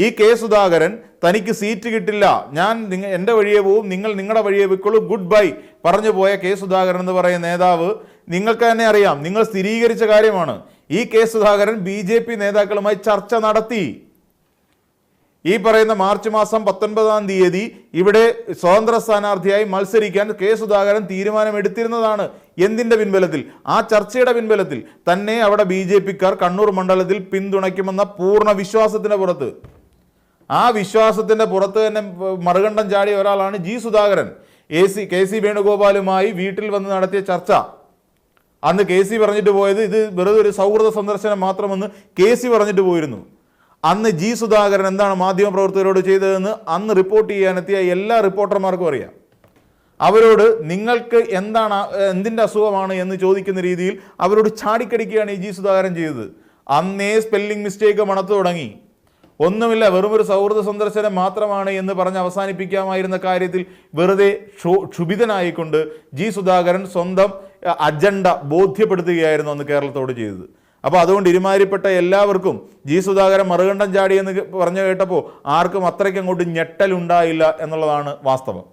ഈ കെ സുധാകരൻ തനിക്ക് സീറ്റ് കിട്ടില്ല, ഞാൻ എൻ്റെ വഴിയെ പോവും, നിങ്ങൾ നിങ്ങളുടെ വഴിയെ പോയിക്കോളൂ, ഗുഡ് ബൈ പറഞ്ഞു പോയ കെ സുധാകരൻ എന്ന് പറയുന്ന നേതാവ്, നിങ്ങൾക്ക് തന്നെ അറിയാം, നിങ്ങൾ സ്ഥിരീകരിച്ച കാര്യമാണ്, ഈ കെ സുധാകരൻ BJP നേതാക്കളുമായി ചർച്ച നടത്തി. ഈ പറയുന്ന മാർച്ച് മാസം 19-ാം തീയതി ഇവിടെ സ്വതന്ത്ര സ്ഥാനാർത്ഥിയായി മത്സരിക്കാൻ കെ സുധാകരൻ തീരുമാനമെടുത്തിരുന്നതാണ്. എന്തിൻ്റെ പിൻബലത്തിൽ? ആ ചർച്ചയുടെ പിൻബലത്തിൽ തന്നെ അവിടെ BJPക്കാർ കണ്ണൂർ മണ്ഡലത്തിൽ പിന്തുണയ്ക്കുമെന്ന പൂർണ്ണ വിശ്വാസത്തിൻ്റെ പുറത്ത്. ആ വിശ്വാസത്തിൻ്റെ പുറത്ത് തന്നെ മറുകണ്ഠം ചാടിയ ഒരാളാണ് ജി സുധാകരൻ. KC വേണുഗോപാലുമായി വീട്ടിൽ വന്ന് നടത്തിയ ചർച്ച. അന്ന് KC പറഞ്ഞിട്ട് പോയത് ഇത് വെറുതെ ഒരു സൗഹൃദ സന്ദർശനം മാത്രമെന്ന് KC പറഞ്ഞിട്ട് പോയിരുന്നു. അന്ന് ജി സുധാകരൻ എന്താണ് മാധ്യമപ്രവർത്തകരോട് ചെയ്തതെന്ന് അന്ന് റിപ്പോർട്ട് ചെയ്യാനെത്തിയ എല്ലാ റിപ്പോർട്ടർമാർക്കും അറിയാം. അവരോട് നിങ്ങൾക്ക് എന്തിൻ്റെ അസുഖമാണ് എന്ന് ചോദിക്കുന്ന രീതിയിൽ അവരോട് ചാടിക്കടിക്കുകയാണ് ഈ ജി സുധാകരൻ ചെയ്തത്. അന്നേ സ്പെല്ലിംഗ് മിസ്റ്റേക്ക് മണത്തു തുടങ്ങി. ഒന്നുമില്ല, വെറും ഒരു സൗഹൃദ സന്ദർശനം മാത്രമാണ് എന്ന് പറഞ്ഞ് അവസാനിപ്പിക്കാമായിരുന്ന കാര്യത്തിൽ വെറുതെ ക്ഷുഭിതനായിക്കൊണ്ട് ജി സുധാകരൻ സ്വന്തം അജണ്ട ബോധ്യപ്പെടുത്തുകയായിരുന്നു അന്ന് കേരളത്തോട് ചെയ്തത്. അപ്പോൾ അതുകൊണ്ട് ഇരുമാതിരിപ്പെട്ട എല്ലാവർക്കും ജി സുധാകരൻ മറുകണ്ഠം ചാടിയെന്ന് പറഞ്ഞു കേട്ടപ്പോൾ ആർക്കും അത്രയ്ക്ക് അങ്ങോട്ട് ഞെട്ടലുണ്ടായില്ല എന്നുള്ളതാണ് വാസ്തവം.